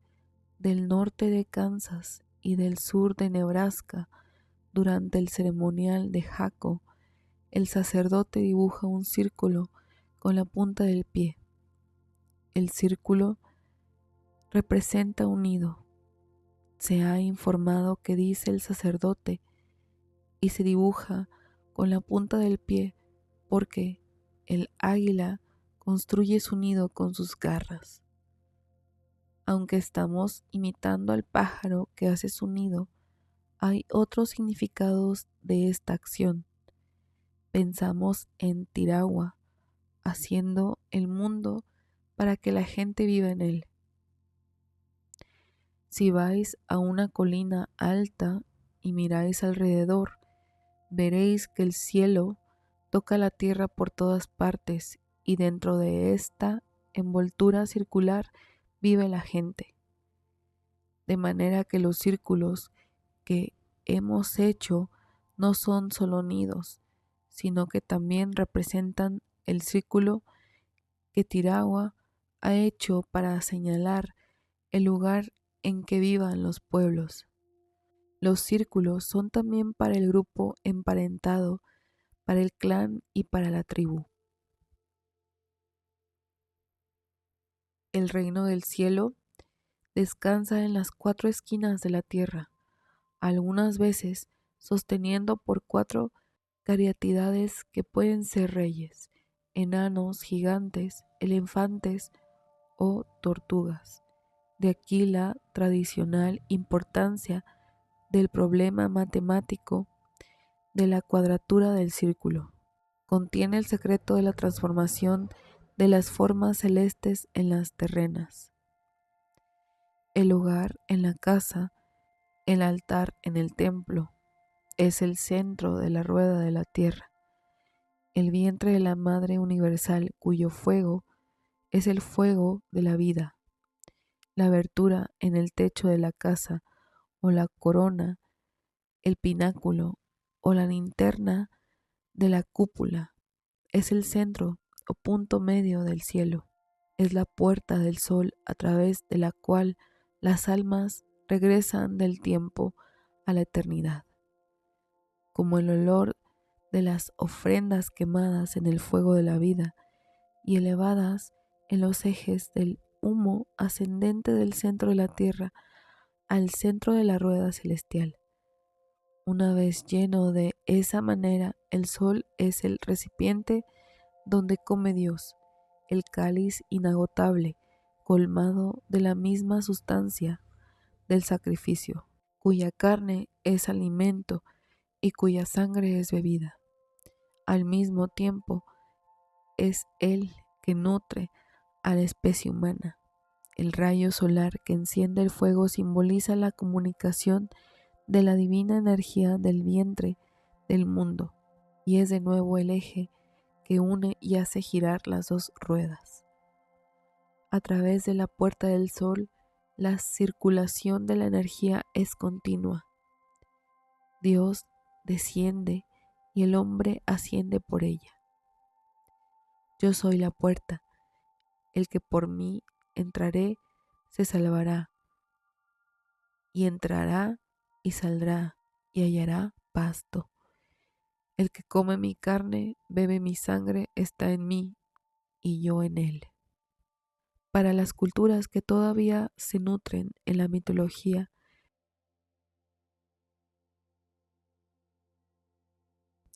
del norte de Kansas y del sur de Nebraska, durante el ceremonial de Jaco, el sacerdote dibuja un círculo con la punta del pie. El círculo representa un nido. Se ha informado que dice el sacerdote y se dibuja con la punta del pie porque el águila construye su nido con sus garras. Aunque estamos imitando al pájaro que hace su nido, hay otros significados de esta acción. Pensamos en Tiragua, haciendo el mundo para que la gente viva en él. Si vais a una colina alta y miráis alrededor, veréis que el cielo toca la tierra por todas partes y dentro de esta envoltura circular vive la gente. De manera que los círculos que hemos hecho no son solo nidos, sino que también representan el círculo que Tiragua ha hecho para señalar el lugar en que vivan los pueblos. Los círculos son también para el grupo emparentado, para el clan y para la tribu. El reino del cielo descansa en las 4 esquinas de la tierra, algunas veces sosteniendo por 4 cariatidades que pueden ser reyes, enanos, gigantes, elefantes o tortugas. De aquí la tradicional importancia del problema matemático de la cuadratura del círculo. Contiene el secreto de la transformación de las formas celestes en las terrenas. El hogar en la casa, el altar en el templo, es el centro de la rueda de la tierra. El vientre de la Madre Universal, cuyo fuego es el fuego de la vida. La abertura en el techo de la casa, o la corona, el pináculo, o la linterna de la cúpula, es el centro o punto medio del cielo. Es la puerta del sol a través de la cual las almas regresan del tiempo a la eternidad. Como el olor de las ofrendas quemadas en el fuego de la vida y elevadas en los ejes del humo ascendente del centro de la tierra al centro de la rueda celestial. Una vez lleno de esa manera, el sol es el recipiente donde come Dios, el cáliz inagotable, colmado de la misma sustancia del sacrificio, cuya carne es alimento y cuya sangre es bebida. Al mismo tiempo, es Él que nutre a la especie humana. El rayo solar que enciende el fuego simboliza la comunicación de la divina energía del vientre del mundo y es de nuevo el eje que une y hace girar las dos ruedas. A través de la puerta del sol, la circulación de la energía es continua. Dios desciende y el hombre asciende por ella. Yo soy la puerta, el que por mí entraré se salvará, y entrará y saldrá y hallará pasto. El que come mi carne, bebe mi sangre, está en mí y yo en él. Para las culturas que todavía se nutren en la mitología,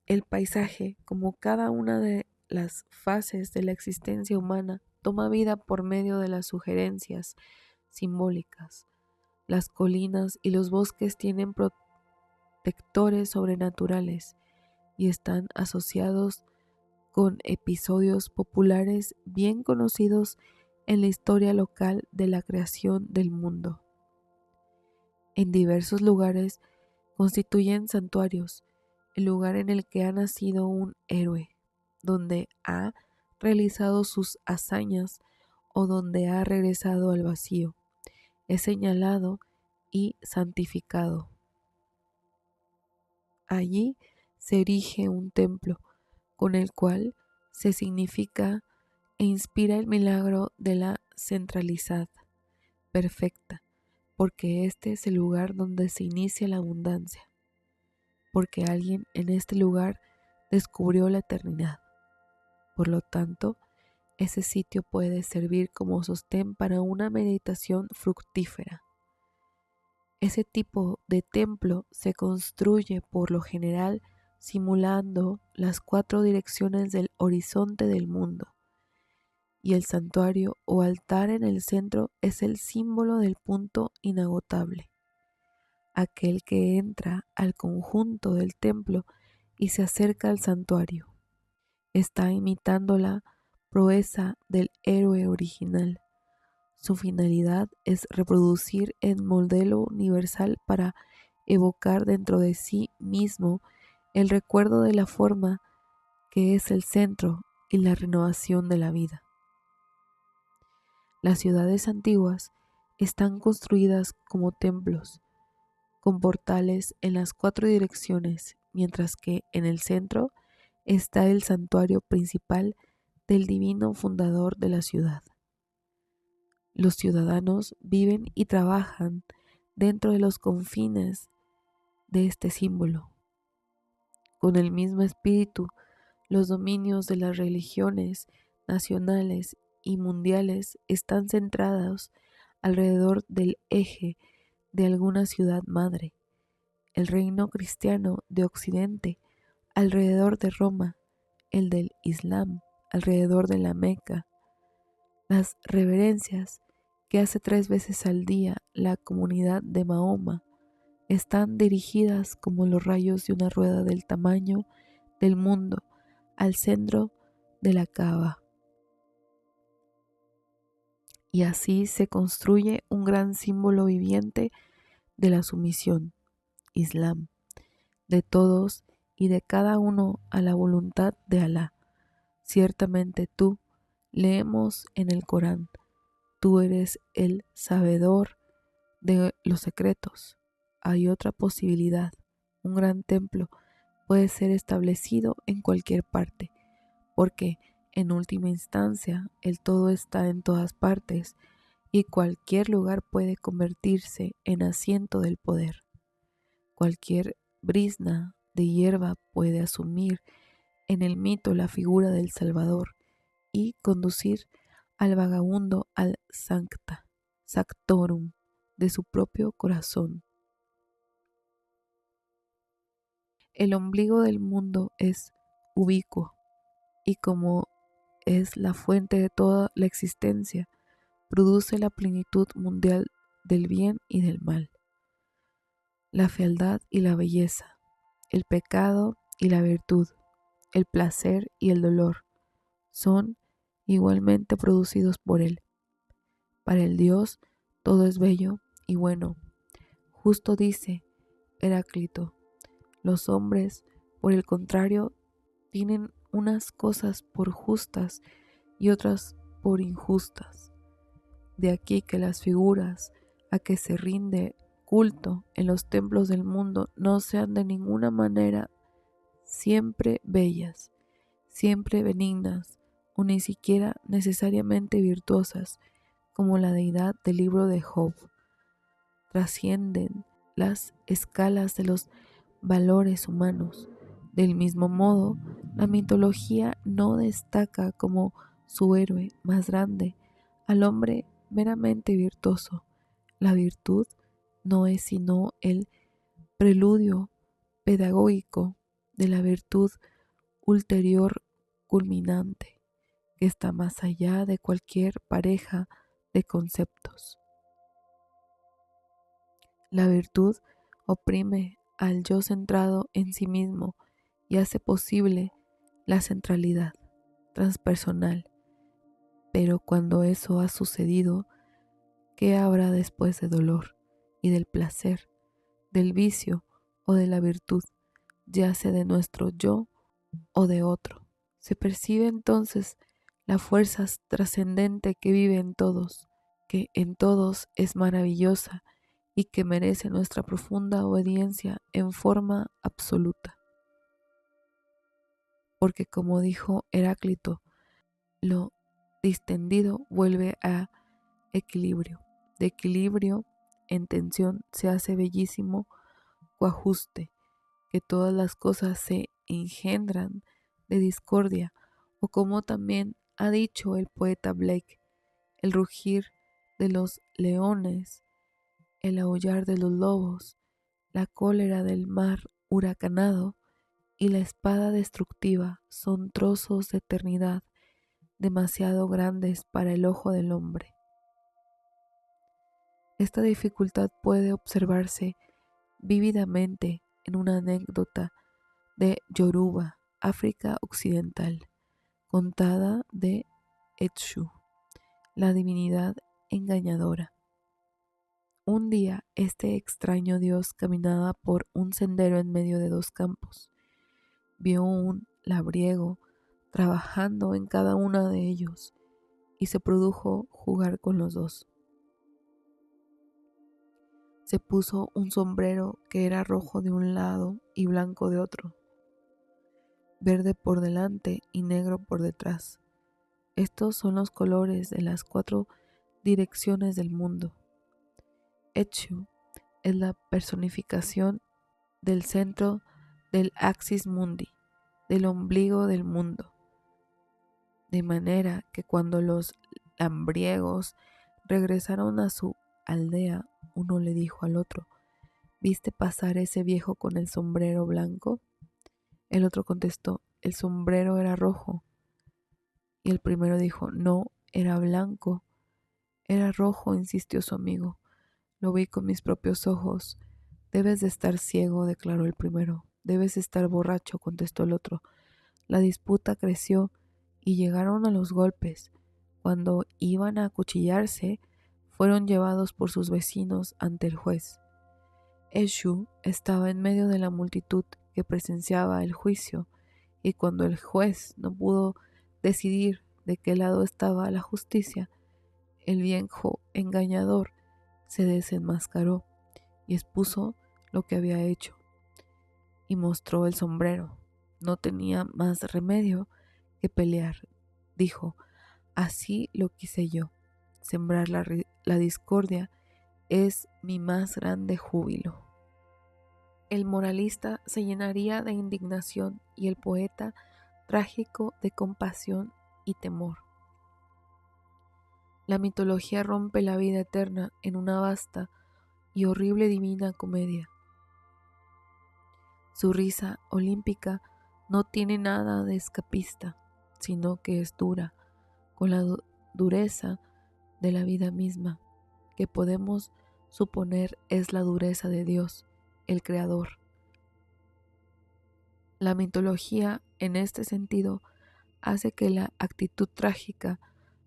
el paisaje, como cada una de las fases de la existencia humana, toma vida por medio de las sugerencias simbólicas. Las colinas y los bosques tienen protectores sobrenaturales y están asociados con episodios populares bien conocidos en la historia local de la creación del mundo. En diversos lugares constituyen santuarios, el lugar en el que ha nacido un héroe, donde ha realizado sus hazañas o donde ha regresado al vacío, es señalado y santificado. Allí se erige un templo con el cual se significa e inspira el milagro de la centralidad perfecta, porque este es el lugar donde se inicia la abundancia, porque alguien en este lugar descubrió la eternidad. Por lo tanto, ese sitio puede servir como sostén para una meditación fructífera. Ese tipo de templo se construye por lo general simulando las 4 direcciones del horizonte del mundo, y el santuario o altar en el centro es el símbolo del punto inagotable. Aquel que entra al conjunto del templo y se acerca al santuario está imitando la proeza del héroe original. Su finalidad es reproducir el modelo universal para evocar dentro de sí mismo el recuerdo de la forma que es el centro y la renovación de la vida. Las ciudades antiguas están construidas como templos, con portales en las 4 direcciones, mientras que en el centro está el santuario principal del divino fundador de la ciudad. Los ciudadanos viven y trabajan dentro de los confines de este símbolo. Con el mismo espíritu, los dominios de las religiones nacionales y mundiales están centrados alrededor del eje de alguna ciudad madre. El reino cristiano de Occidente alrededor de Roma, el del Islam alrededor de la Meca. Las reverencias que hace 3 veces al día la comunidad de Mahoma están dirigidas como los rayos de una rueda del tamaño del mundo al centro de la Kaaba. Y así se construye un gran símbolo viviente de la sumisión, Islam, de todos y de cada uno a la voluntad de Alá. Ciertamente tú, leemos en el Corán, tú eres el sabedor de los secretos. Hay otra posibilidad, un gran templo puede ser establecido en cualquier parte, porque en última instancia el todo está en todas partes y cualquier lugar puede convertirse en asiento del poder. Cualquier brizna de hierba puede asumir en el mito la figura del Salvador y conducir al vagabundo al sanctorum de su propio corazón. El ombligo del mundo es ubicuo y como es la fuente de toda la existencia, produce la plenitud mundial del bien y del mal, la fealdad y la belleza, el pecado y la virtud, el placer y el dolor, son igualmente producidos por él. Para el Dios todo es bello y bueno. Justo dice Heráclito, los hombres, por el contrario, tienen unas cosas por justas y otras por injustas. De aquí que las figuras a que se rinde culto en los templos del mundo no sean de ninguna manera siempre bellas, siempre benignas o ni siquiera necesariamente virtuosas, como la deidad del libro de Job. Trascienden las escalas de los valores humanos. Del mismo modo, la mitología no destaca como su héroe más grande al hombre meramente virtuoso. La virtud no es sino el preludio pedagógico de la virtud ulterior culminante, que está más allá de cualquier pareja de conceptos. La virtud oprime al yo centrado en sí mismo y hace posible la centralidad transpersonal. Pero cuando eso ha sucedido, ¿qué habrá después de dolor y del placer, del vicio o de la virtud, ya sea de nuestro yo o de otro? Se percibe entonces la fuerza trascendente que vive en todos, que en todos es maravillosa y que merece nuestra profunda obediencia en forma absoluta. Porque como dijo Heráclito, lo distendido vuelve a equilibrio. De equilibrio en tensión se hace bellísimo coajuste, que todas las cosas se engendran de discordia, o como también ha dicho el poeta Blake, el rugir de los leones, el aullar de los lobos, la cólera del mar huracanado y la espada destructiva son trozos de eternidad demasiado grandes para el ojo del hombre. Esta dificultad puede observarse vívidamente en una anécdota de Yoruba, África Occidental, contada de Etshu, la divinidad engañadora. Un día este extraño dios caminaba por un sendero en medio de 2 campos. Vio un labriego trabajando en cada uno de ellos y se produjo jugar con los 2. Se puso un sombrero que era rojo de un lado y blanco de otro, verde por delante y negro por detrás. Estos son los colores de las 4 direcciones del mundo. Etshu es la personificación del centro del axis mundi, del ombligo del mundo. De manera que cuando los lambriegos regresaron a su aldea, uno le dijo al otro: ¿Viste pasar ese viejo con el sombrero blanco? El otro contestó: el sombrero era rojo. Y el primero dijo: no, era blanco. Era rojo, insistió su amigo. Lo vi con mis propios ojos. Debes de estar ciego, declaró el primero. Debes estar borracho, contestó el otro. La disputa creció y llegaron a los golpes. Cuando iban a acuchillarse, fueron llevados por sus vecinos ante el juez. Eshu estaba en medio de la multitud que presenciaba el juicio, y cuando el juez no pudo decidir de qué lado estaba la justicia, el viejo engañador se desenmascaró y expuso lo que había hecho, y mostró el sombrero. No tenía más remedio que pelear. Dijo: así lo quise yo. Sembrar la discordia es mi más grande júbilo. El moralista se llenaría de indignación y el poeta trágico de compasión y temor. La mitología rompe la vida eterna en una vasta y horrible divina comedia. Su risa olímpica no tiene nada de escapista, sino que es dura, con la dureza de la vida misma, que podemos suponer es la dureza de Dios, el Creador. La mitología, en este sentido, hace que la actitud trágica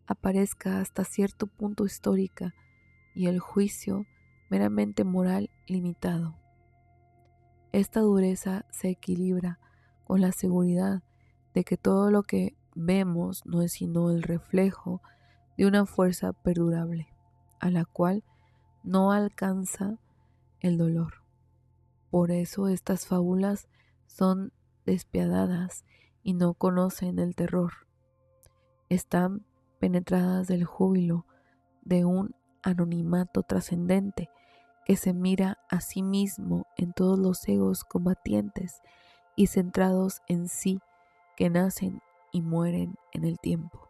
aparezca hasta cierto punto histórica y el juicio meramente moral limitado. Esta dureza se equilibra con la seguridad de que todo lo que vemos no es sino el reflejo de una fuerza perdurable, a la cual no alcanza el dolor. Por eso estas fábulas son despiadadas y no conocen el terror. Están penetradas del júbilo de un anonimato trascendente que se mira a sí mismo en todos los egos combatientes y centrados en sí que nacen y mueren en el tiempo.